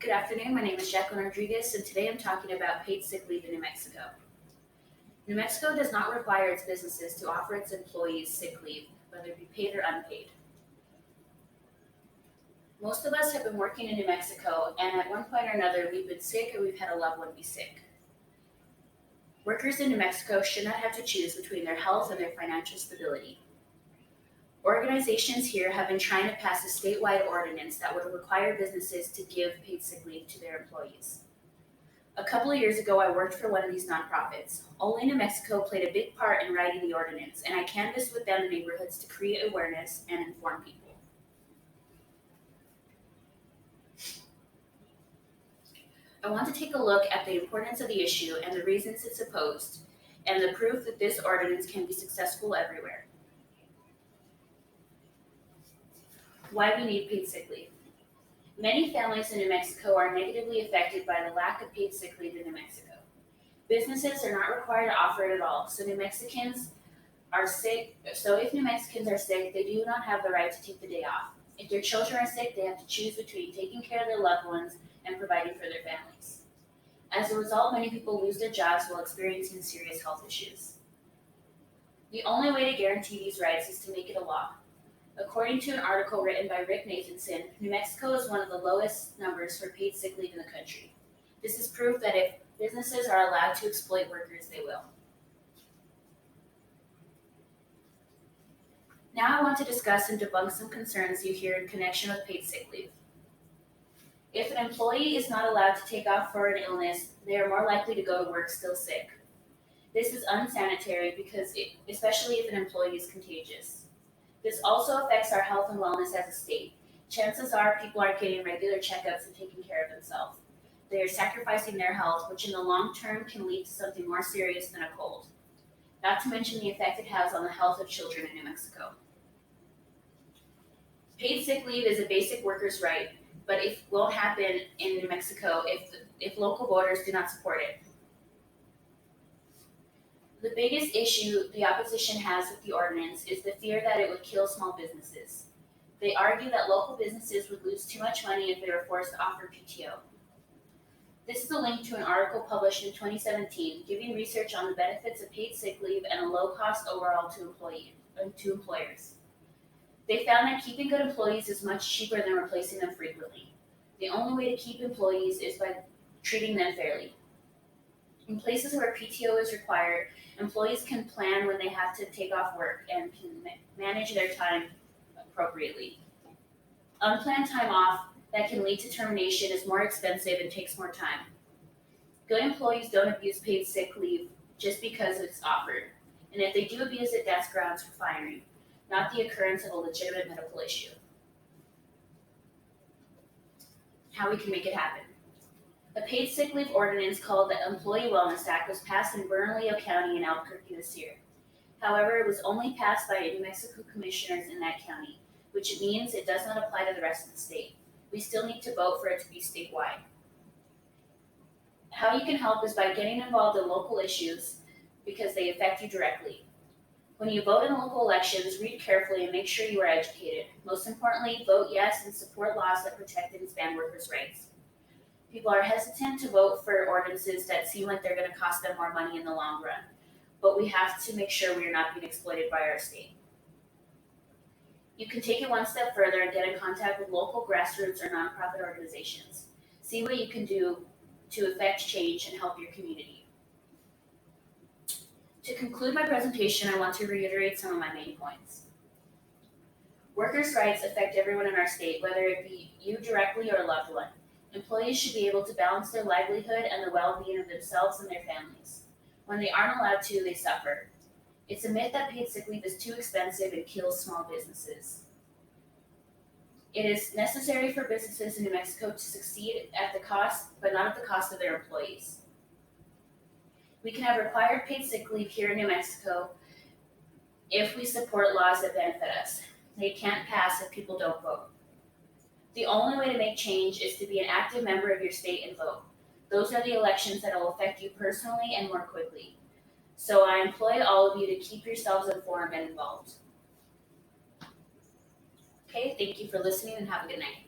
Good afternoon. My name is Jacqueline Rodriguez, and today I'm talking about paid sick leave in New Mexico. New Mexico does not require its businesses to offer its employees sick leave, whether it be paid or unpaid. Most of us have been working in New Mexico, and at one point or another, we've been sick or we've had a loved one be sick. Workers in New Mexico should not have to choose between their health and their financial stability. Organizations here have been trying to pass a statewide ordinance that would require businesses to give paid sick leave to their employees. A couple of years ago, I worked for one of these nonprofits. Only New Mexico played a big part in writing the ordinance, and I canvassed with them in neighborhoods to create awareness and inform people. I want to take a look at the importance of the issue and the reasons it's opposed, and the proof that this ordinance can be successful everywhere. Why we need paid sick leave. Many families in New Mexico are negatively affected by the lack of paid sick leave in New Mexico. Businesses are not required to offer it at all, so if New Mexicans are sick, they do not have the right to take the day off. If their children are sick, they have to choose between taking care of their loved ones and providing for their families. As a result, many people lose their jobs while experiencing serious health issues. The only way to guarantee these rights is to make it a law. According to an article written by Rick Nathanson, New Mexico is one of the lowest numbers for paid sick leave in the country. This is proof that if businesses are allowed to exploit workers, they will. Now I want to discuss and debunk some concerns you hear in connection with paid sick leave. If an employee is not allowed to take off for an illness, they are more likely to go to work still sick. This is unsanitary especially if an employee is contagious. This also affects our health and wellness as a state. Chances are people aren't getting regular checkups and taking care of themselves. They are sacrificing their health, which in the long term can lead to something more serious than a cold. Not to mention the effect it has on the health of children in New Mexico. Paid sick leave is a basic worker's right, but it won't happen in New Mexico if local voters do not support it. The biggest issue the opposition has with the ordinance is the fear that it would kill small businesses. They argue that local businesses would lose too much money if they were forced to offer PTO. This is a link to an article published in 2017 giving research on the benefits of paid sick leave and a low cost overall to employers. They found that keeping good employees is much cheaper than replacing them frequently. The only way to keep employees is by treating them fairly. In places where PTO is required, employees can plan when they have to take off work and can manage their time appropriately. Unplanned time off that can lead to termination is more expensive and takes more time. Good employees don't abuse paid sick leave just because it's offered. And if they do abuse it, that's grounds for firing, not the occurrence of a legitimate medical issue. How we can make it happen. A paid sick leave ordinance called the Employee Wellness Act was passed in Bernalillo County in Albuquerque this year. However, it was only passed by New Mexico commissioners in that county, which means it does not apply to the rest of the state. We still need to vote for it to be statewide. How you can help is by getting involved in local issues because they affect you directly. When you vote in local elections, read carefully and make sure you are educated. Most importantly, vote yes and support laws that protect and expand workers' rights. People are hesitant to vote for ordinances that seem like they're going to cost them more money in the long run, but we have to make sure we are not being exploited by our state. You can take it one step further and get in contact with local grassroots or nonprofit organizations. See what you can do to affect change and help your community. To conclude my presentation, I want to reiterate some of my main points. Workers' rights affect everyone in our state, whether it be you directly or a loved one. Employees should be able to balance their livelihood and the well-being of themselves and their families. When they aren't allowed to, they suffer. It's a myth that paid sick leave is too expensive and kills small businesses. It is necessary for businesses in New Mexico to succeed at the cost, but not at the cost of their employees. We can have required paid sick leave here in New Mexico if we support laws that benefit us. They can't pass if people don't vote. The only way to make change is to be an active member of your state and vote. Those are the elections that will affect you personally and more quickly. So I employ all of you to keep yourselves informed and involved. Okay, thank you for listening and have a good night.